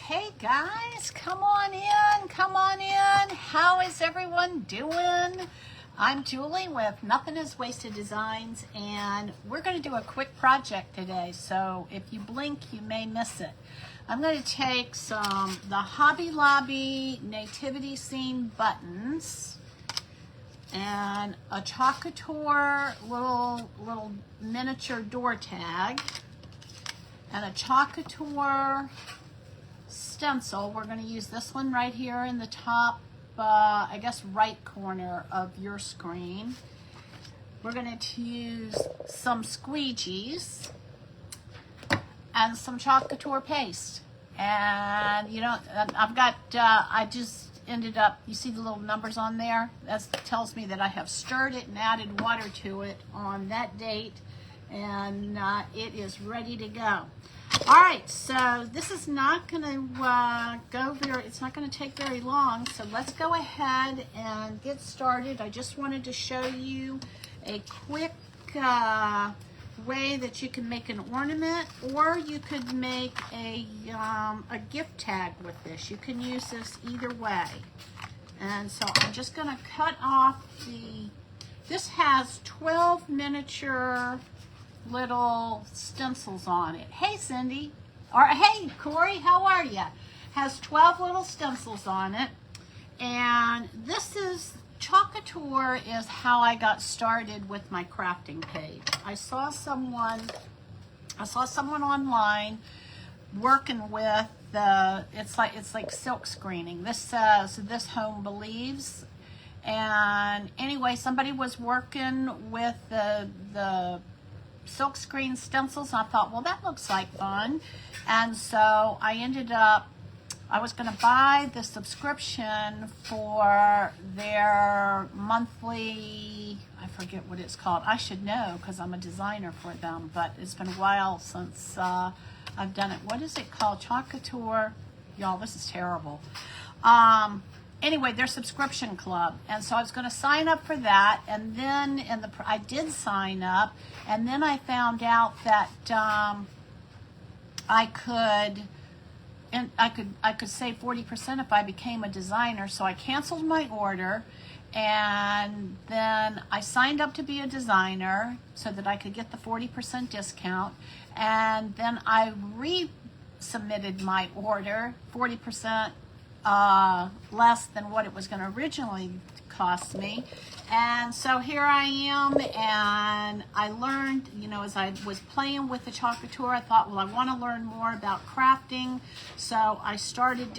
Hey guys, come on in, come on in. How is everyone doing? I'm Julie with Nothing is Wasted Designs, and we're going to do a quick project today, so if you blink you may miss it. I'm going to take the Hobby Lobby nativity scene buttons and a Chocateur little miniature door tag and a Chocateur stencil. We're going to use this one right here in the top, I guess right corner of your screen. We're going to use some squeegees and some Chocateur paste. And you know, I've got, I just ended up, you see the little numbers on there? That tells me that I have stirred it and added water to it on that date, and it is ready to go. All right, so this is not going to it's not going to take very long, so let's go ahead and get started. I just wanted to show you a quick way that you can make an ornament, or you could make a gift tag with this. You can use this either way. And so I'm just going to cut off this has 12 miniature little stencils on it. Hey Cindy, or hey Corey, how are you? Has 12 little stencils on it, and this is Chocateur is how I got started with my crafting page. I saw someone online working with it's like silk screening. This says "This home believes," and anyway, somebody was working with the silk screen stencils, and I thought, well, that looks like fun. And so I was going to buy the subscription for their monthly, I forget what it's called. I should know because I'm a designer for them, but it's been a while since I've done it. What is it called? Chocateur? Y'all, this is terrible. Anyway, their subscription club, and so I was going to sign up for that, and then I did sign up, and then I found out that I could save 40% if I became a designer. So I canceled my order, and then I signed up to be a designer so that I could get the 40% discount, and then I resubmitted my order 40% less than what it was going to originally cost me. And so here I am, and I learned, you know, as I was playing with the Chocateur, I thought, well, I want to learn more about crafting, so I started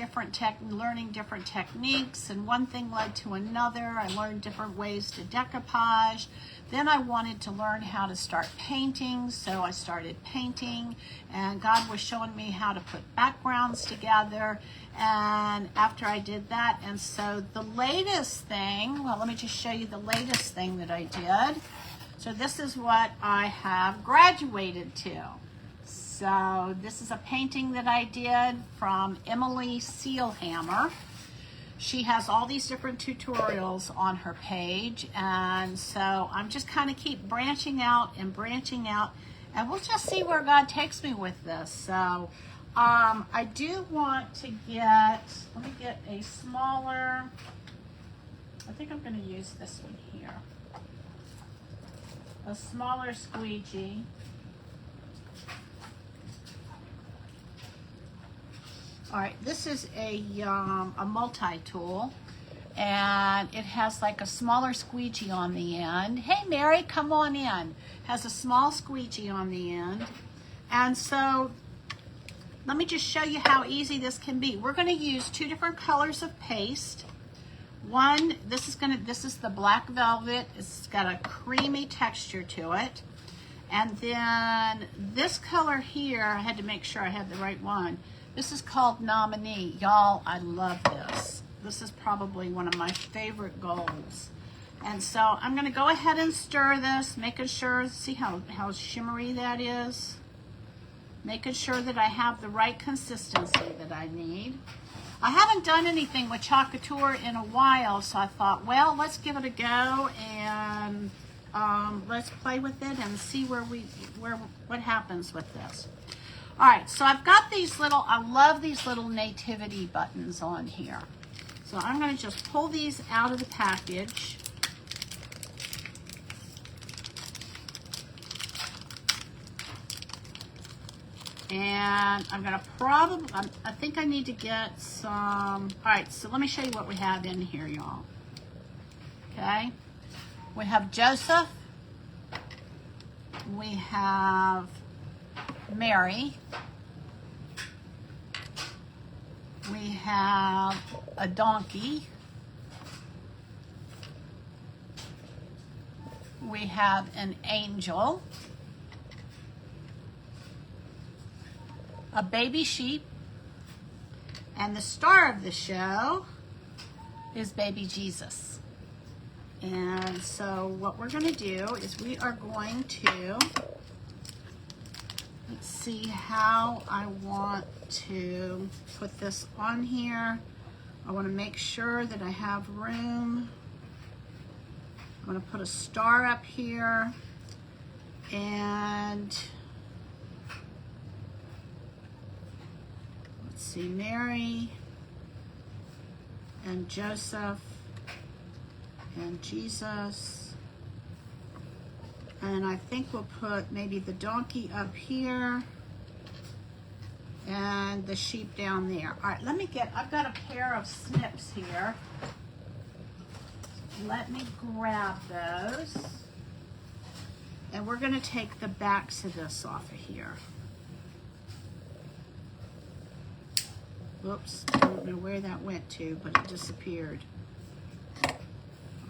learning different techniques, and one thing led to another. I learned different ways to decoupage. Then I wanted to learn how to start painting, so I started painting, and God was showing me how to put backgrounds together. And after I did that, and so the latest thing, well, let me just show you the latest thing that I did. So this is what I have graduated to. So this is a painting that I did from Emily Sealhammer. She has all these different tutorials on her page, and so I'm just kind of keep branching out, and we'll just see where God takes me with this. So I do want to let me get a smaller, I think I'm going to use this one here, a smaller squeegee. All right, this is a multi-tool, and it has like a smaller squeegee on the end. Hey Mary, come on in. Has a small squeegee on the end. And so let me just show you how easy this can be. We're going to use two different colors of paste. One, this is the black velvet. It's got a creamy texture to it. And then this color here, I had to make sure I had the right one. This is called Nominee. Y'all, I love this. This is probably one of my favorite golds. And so I'm going to go ahead and stir this, making sure, see how shimmery that is? Making sure that I have the right consistency that I need. I haven't done anything with Chocateur in a while, so I thought, well, let's give it a go, and let's play with it and see what happens with this. All right, so I've got these little, I love these little nativity buttons on here. So I'm going to just pull these out of the package. And I'm going to probably, I think I need to get some, all right, so let me show you what we have in here, y'all. Okay, we have Joseph, we have Mary, we have a donkey, we have an angel, a baby sheep, and the star of the show is baby Jesus. And so what we're going to do is we are going to, let's see how I want to put this on here. I want to make sure that I have room. I'm going to put a star up here, and let's see, Mary and Joseph and Jesus, and I think we'll put maybe the donkey up here and the sheep down there. All right, let me get, I've got a pair of snips here. Let me grab those, and we're going to take the backs of this off of here. Whoops, I don't know where that went to, but it disappeared.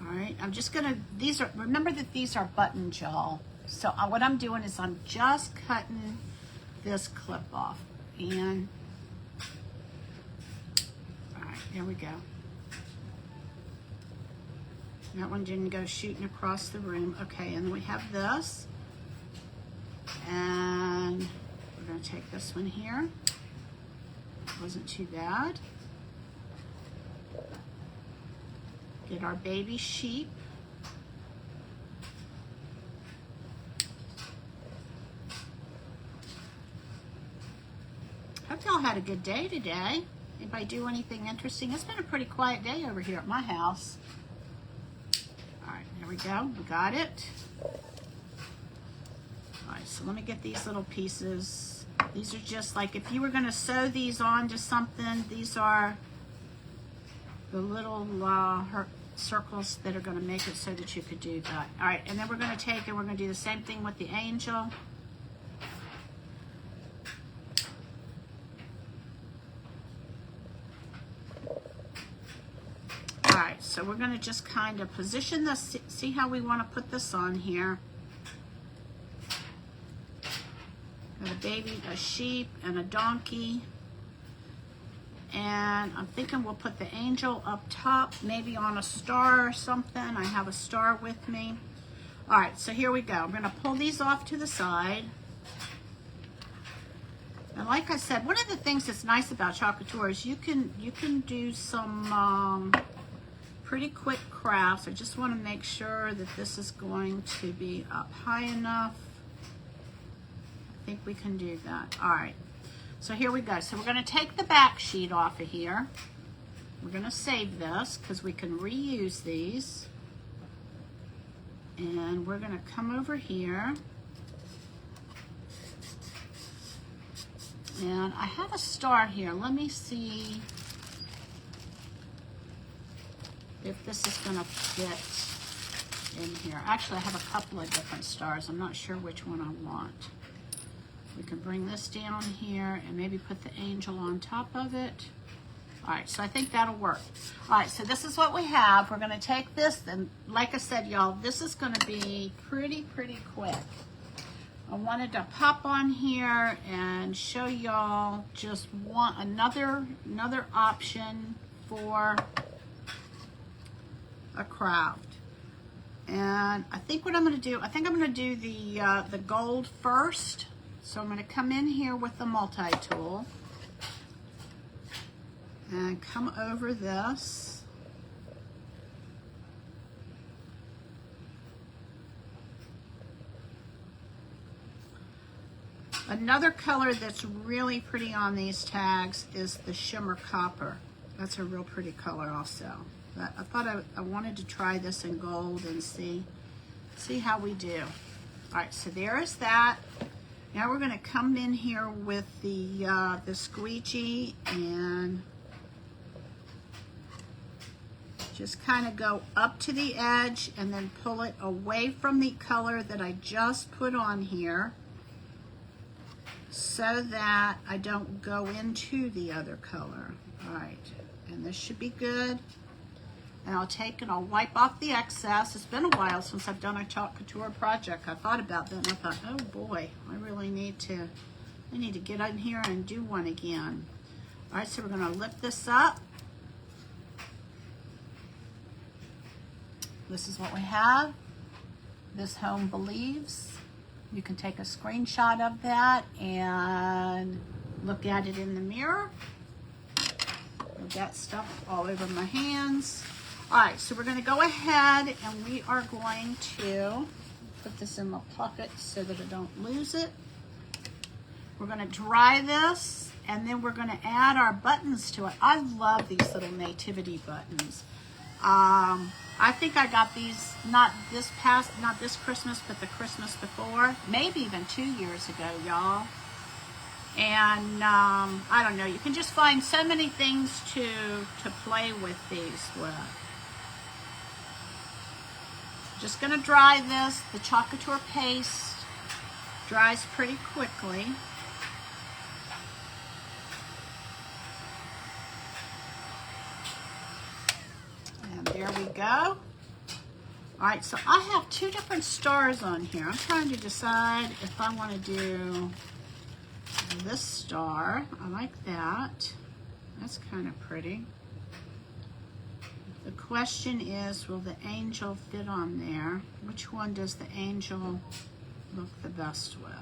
All right, I'm just gonna, these are, remember that these are buttons, y'all. So what I'm doing is I'm just cutting this clip off. And, all right, there we go. That one didn't go shooting across the room. Okay, and then we have this. And we're gonna take this one here. Wasn't too bad. Get our baby sheep. Hope y'all had a good day today. Anybody do anything interesting? It's been a pretty quiet day over here at my house. All right, there we go. We got it. All right, so let me get these little pieces. These are just like if you were going to sew these onto something, these are the little circles that are going to make it so that you could do that. All right, and then we're going to take and we're going to do the same thing with the angel. All right, so we're going to just kind of position this, see how we want to put this on here. Got a baby, a sheep, and a donkey. And I'm thinking we'll put the angel up top, maybe on a star or something. I have a star with me. All right, so here we go. I'm gonna pull these off to the side. And like I said, one of the things that's nice about Chocolate Tour is you can do some pretty quick crafts. I just wanna make sure that this is going to be up high enough. I think we can do that. All right. So here we go. So we're going to take the back sheet off of here. We're going to save this because we can reuse these. And we're going to come over here. And I have a star here. Let me see if this is going to fit in here. Actually, I have a couple of different stars. I'm not sure which one I want. We can bring this down here and maybe put the angel on top of it. All right, so I think that'll work. All right, so this is what we have. We're gonna take this, and like I said, y'all, this is gonna be pretty quick. I wanted to pop on here and show y'all just another option for a craft. And I think what I'm gonna do, I think I'm gonna do the gold first. So I'm going to come in here with the multi-tool and come over this. Another color that's really pretty on these tags is the shimmer copper. That's a real pretty color also. But I thought I wanted to try this in gold and see how we do. All right, so there is that. Now we're going to come in here with the squeegee and just kind of go up to the edge and then pull it away from the color that I just put on here so that I don't go into the other color. All right, and this should be good. And I'll take and I'll wipe off the excess. It's been a while since I've done a chalk couture project. I thought about that and I thought, oh boy, I really need to get in here and do one again. All right, so we're gonna lift this up. This is what we have. This home believes. You can take a screenshot of that and look at it in the mirror. I've got stuff all over my hands. All right, so we're going to go ahead and we are going to put this in my pocket so that I don't lose it. We're going to dry this and then we're going to add our buttons to it. I love these little nativity buttons. I think I got these not this Christmas, but the Christmas before, maybe even 2 years ago, y'all. And I don't know, you can just find so many things to play with these with. Just gonna dry this. The chalk couture paste dries pretty quickly. And there we go. All right, so I have 2 different stars on here. I'm trying to decide if I want to do this star. I like that. That's kind of pretty. The question is, will the angel fit on there? Which one does the angel look the best with?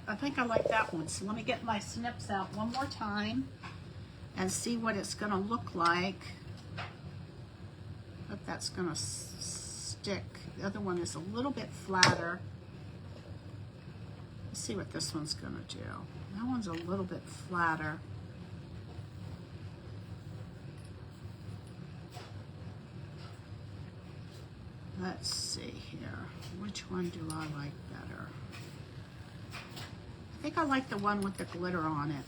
I think I like that one. So let me get my snips out one more time and see what it's going to look like. Hope that's going to stick. The other one is a little bit flatter. Let's see what this one's going to do. That one's a little bit flatter. Let's see here. Which one do I like better? I think I like the one with the glitter on it.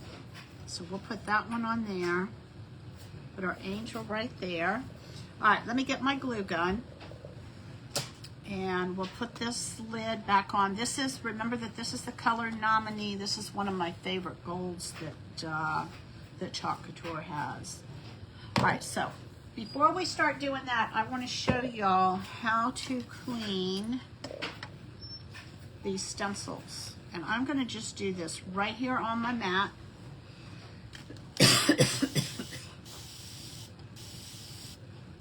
So we'll put that one on there. Put our angel right there. All right, let me get my glue gun. And we'll put this lid back on. This is, remember that this is the color nominee. This is one of my favorite golds that Chalk Couture has. All right, so before we start doing that, I want to show y'all how to clean these stencils. And I'm going to just do this right here on my mat.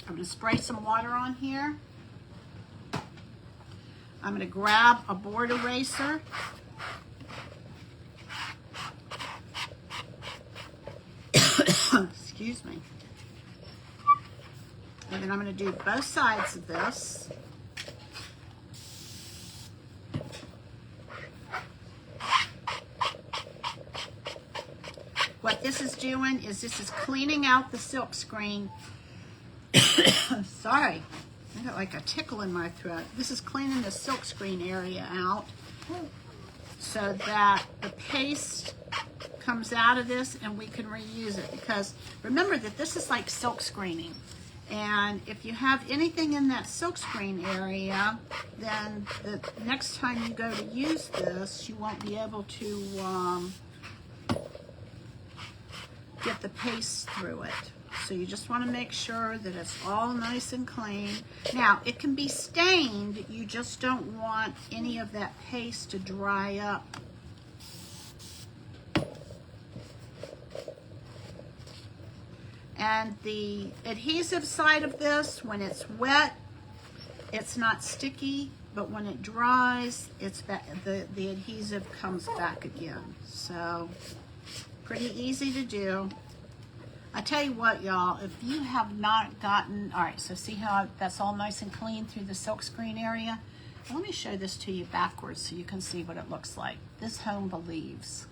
I'm going to spray some water on here. I'm going to grab a board eraser. Excuse me. And then I'm going to do both sides of this. What this is doing is this is cleaning out the silk screen. Sorry, I got like a tickle in my throat. This is cleaning the silk screen area out so that the paste comes out of this and we can reuse it. Because remember that this is like silk screening. And if you have anything in that silk screen area, then the next time you go to use this, you won't be able to get the paste through it. So you just want to make sure that it's all nice and clean. Now, it can be stained. You just don't want any of that paste to dry up. And the adhesive side of this, when it's wet, it's not sticky. but when it dries, it's back, the adhesive comes back again. So pretty easy to do. I tell you what, y'all, if you have not gotten, all right, so see how that's all nice and clean through the silkscreen area? Let me show this to you backwards so you can see what it looks like. This home believes.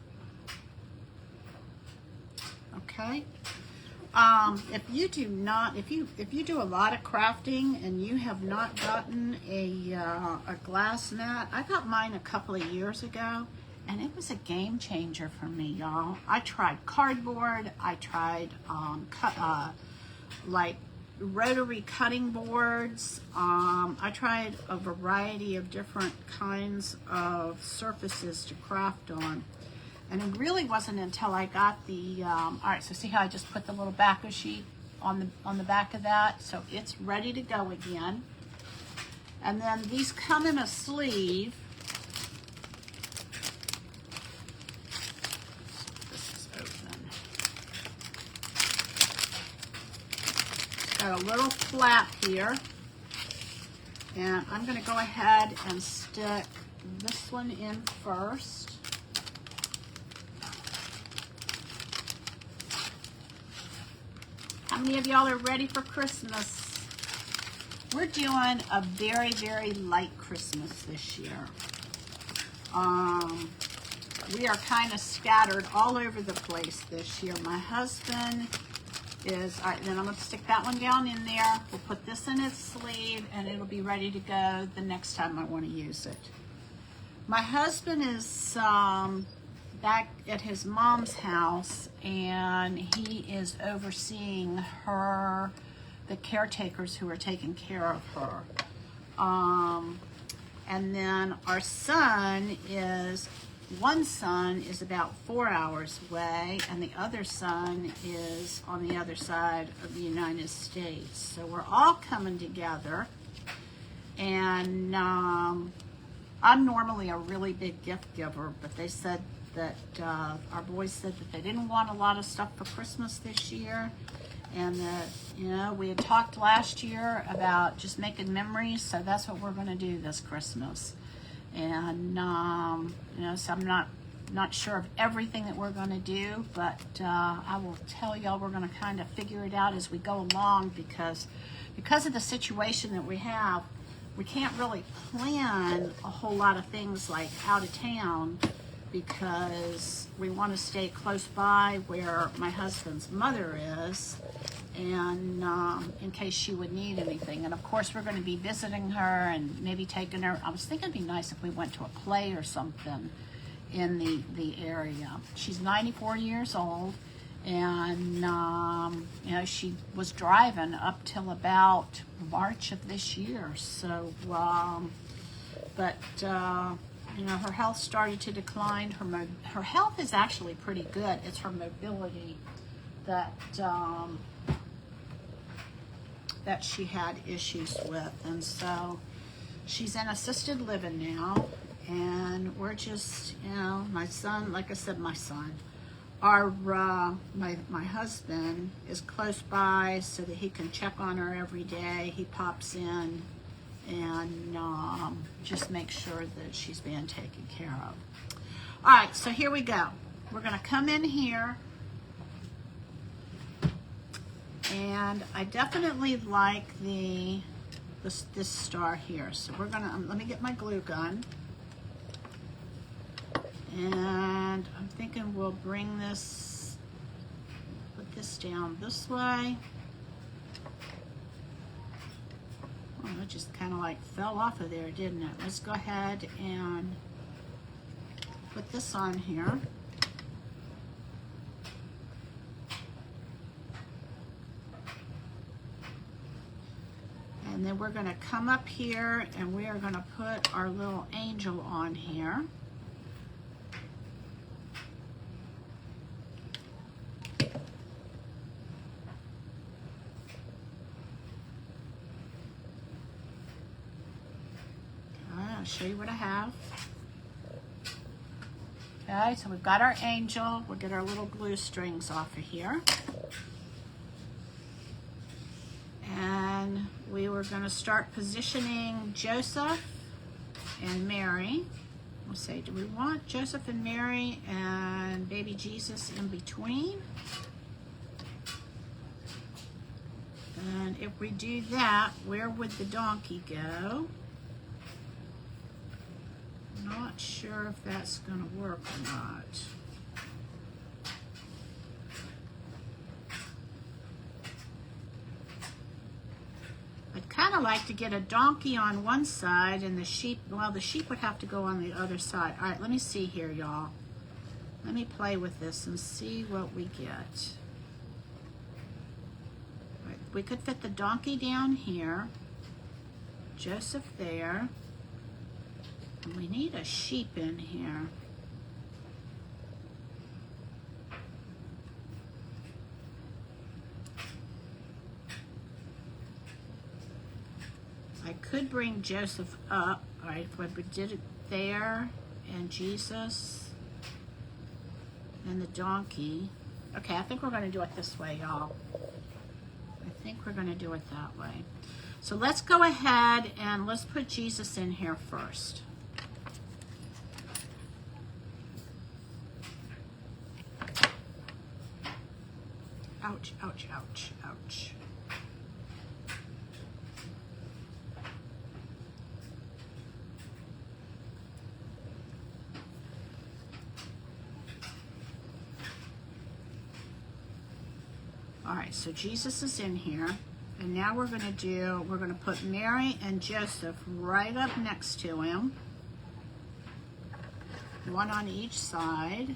Okay. If you do not, if you do a lot of crafting and you have not gotten a glass mat, I got mine a couple of years ago, and it was a game changer for me, y'all. I tried cardboard. I tried like rotary cutting boards. I tried a variety of different kinds of surfaces to craft on. And it really wasn't until I got the, all right, so see how I just put the little backer sheet on the back of that? So it's ready to go again. And then these come in a sleeve. This is open. It's got a little flap here. And I'm gonna go ahead and stick this one in first. How many of y'all are ready for Christmas? We're doing a very, very light Christmas this year. We are kind of scattered all over the place this year. My husband is, all right, then I'm going to stick that one down in there. We'll put this in its sleeve and it'll be ready to go the next time I want to use it. My husband is back at his mom's house, and he is overseeing the caretakers who are taking care of her. And then our one son is about 4 hours away, and the other son is on the other side of the United States. So we're all coming together, and I'm normally a really big gift giver, but they said that our boys said that they didn't want a lot of stuff for Christmas this year, and that, you know, we had talked last year about just making memories, so that's what we're going to do this Christmas. And you know, so I'm not sure of everything that we're going to do, but I will tell y'all we're going to kind of figure it out as we go along, because of the situation that we have, we can't really plan a whole lot of things like out of town, because we want to stay close by where my husband's mother is, and in case she would need anything. And of course we're going to be visiting her and maybe taking her. I was thinking it'd be nice if we went to a play or something in the area. She's 94 years old, and you know, she was driving up till about March of this year. So but you know, her health started to decline. Her health is actually pretty good. It's her mobility that that she had issues with, and so she's in assisted living now. And we're just, you know, my son, like I said, my son, my husband is close by so that he can check on her every day. He pops in and just make sure that she's being taken care of. All right, so here we go. We're going to come in here, and I definitely like this star here. So we're gonna let me get my glue gun, and I'm thinking we'll bring this, put this down this way. Oh, it just kind of like fell off of there, didn't it? Let's go ahead and put this on here. And then we're going to come up here and we are going to put our little angel on here. I'll show you what I have. Okay, so we've got our angel. We'll get our little glue strings off of here. And we were going to start positioning Joseph and Mary. We'll say, do we want Joseph and Mary and baby Jesus in between? And if we do that, where would the donkey go? Not sure if that's going to work or not. I'd kind of like to get a donkey on one side and the sheep, well, the sheep would have to go on the other side. All right, let me see here, y'all. Let me play with this and see what we get. All right, we could fit the donkey down here, Joseph there, and we need a sheep in here. I could bring Joseph up, all right, if we did it there, and Jesus, and the donkey. Okay, I think we're going to do it this way, y'all. I think we're going to do it that way. So let's go ahead and let's put Jesus in here first. Ouch, ouch, ouch, ouch. All right, so Jesus is in here, and now we're going to put Mary and Joseph right up next to him, one on each side.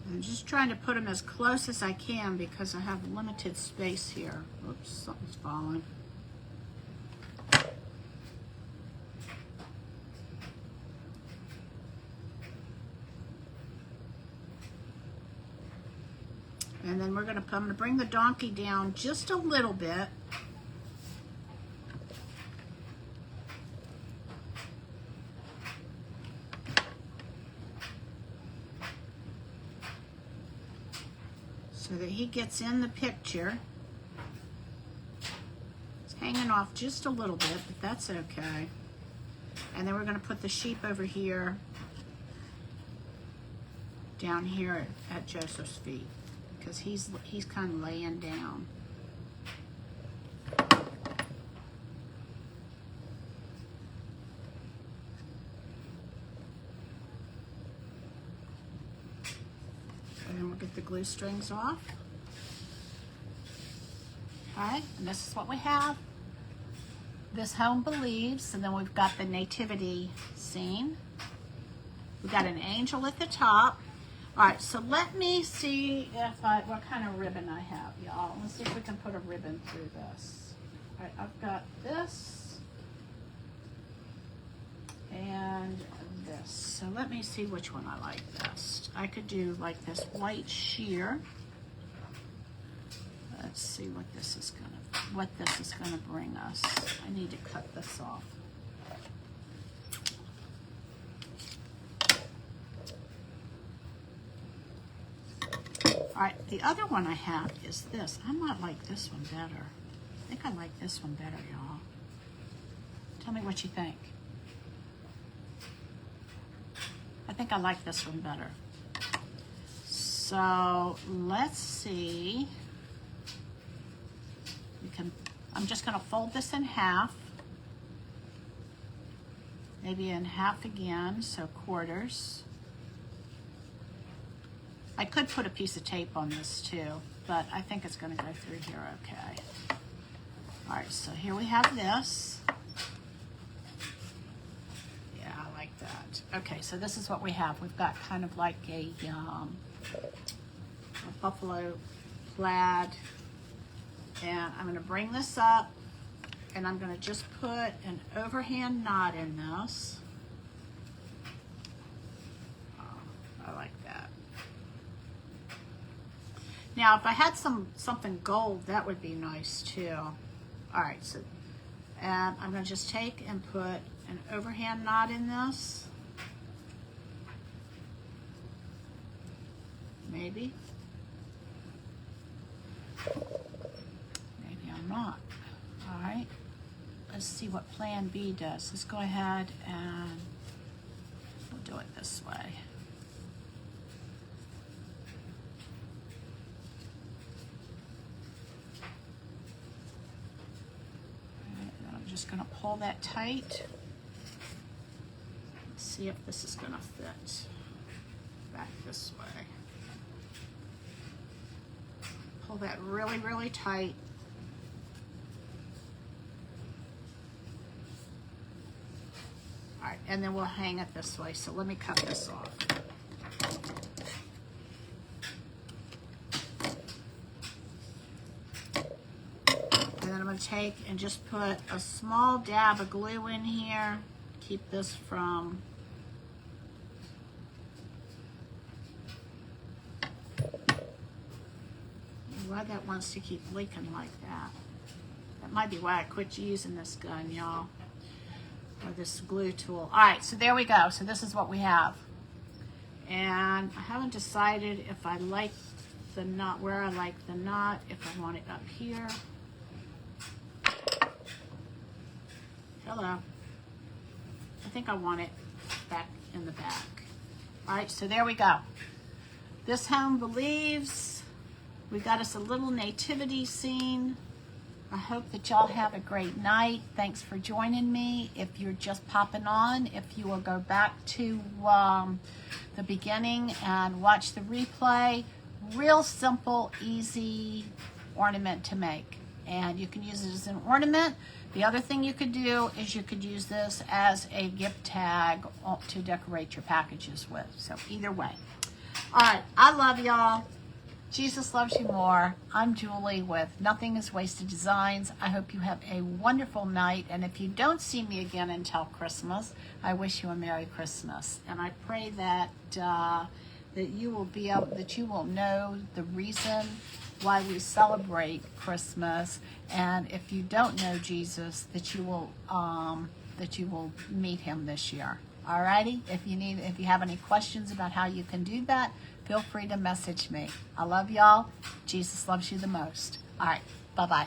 I'm just trying to put them as close as I can because I have limited space here. Oops, something's falling. And then I'm going to bring the donkey down just a little bit. So that he gets in the picture. It's hanging off just a little bit, but that's okay. And then we're going to put the sheep over here, down here at Joseph's feet, because he's kind of laying down. And then we'll get the glue strings off. All right, and this is what we have. This home believes, and then we've got the nativity scene. We've got an angel at the top. All right, so let me see what kind of ribbon I have, y'all. Let's see if we can put a ribbon through this. All right, I've got this and this. So let me see which one I like best. I could do like this white sheer. Let's see what this is gonna bring us. I need to cut this off. All right, the other one I have is this. I might like this one better. I think I like this one better, y'all. Tell me what you think. I think I like this one better. So let's see. I'm just gonna fold this in half. Maybe in half again, so quarters. I could put a piece of tape on this too, but I think it's going to go through here okay. All right, so here we have this. Yeah, I like that. Okay, so this is what we have. We've got kind of like a buffalo plaid. And I'm going to bring this up, and I'm going to just put an overhand knot in this. Oh, I like that. Now, if I had something gold, that would be nice too. All right, so I'm going to just take and put an overhand knot in this. Maybe. Maybe I'm not. All right. Let's see what Plan B does. Let's go ahead and we'll do it this way. All right, then I'm just going to pull that tight. Let's see if this is going to fit. Back this way. Pull that really, really tight. All right, and then we'll hang it this way. So let me cut this off. And then I'm going to take and just put a small dab of glue in here. Keep this from why that wants to keep leaking like that. That might be why I quit using this gun, y'all. Or this glue tool. All right, so there we go. So this is what we have. And I haven't decided if I like the knot, where I like the knot, if I want it up here. Hello. I think I want it back in the back. All right, so there we go. This home believes. We got us a little nativity scene. I hope that y'all have a great night. Thanks for joining me. If you're just popping on, if you will go back to the beginning and watch the replay, real simple, easy ornament to make. And you can use it as an ornament. The other thing you could do is you could use this as a gift tag to decorate your packages with. So either way. All right, I love y'all. Jesus loves you more. I'm Julie with Nothing is Wasted Designs. I hope you have a wonderful night. And if you don't see me again until Christmas, I wish you a Merry Christmas. And I pray that that you will be able, that you will know the reason why we celebrate Christmas. And if you don't know Jesus, that you will meet him this year. Alrighty. If you have any questions about how you can do that, feel free to message me. I love y'all. Jesus loves you the most. All right. Bye-bye.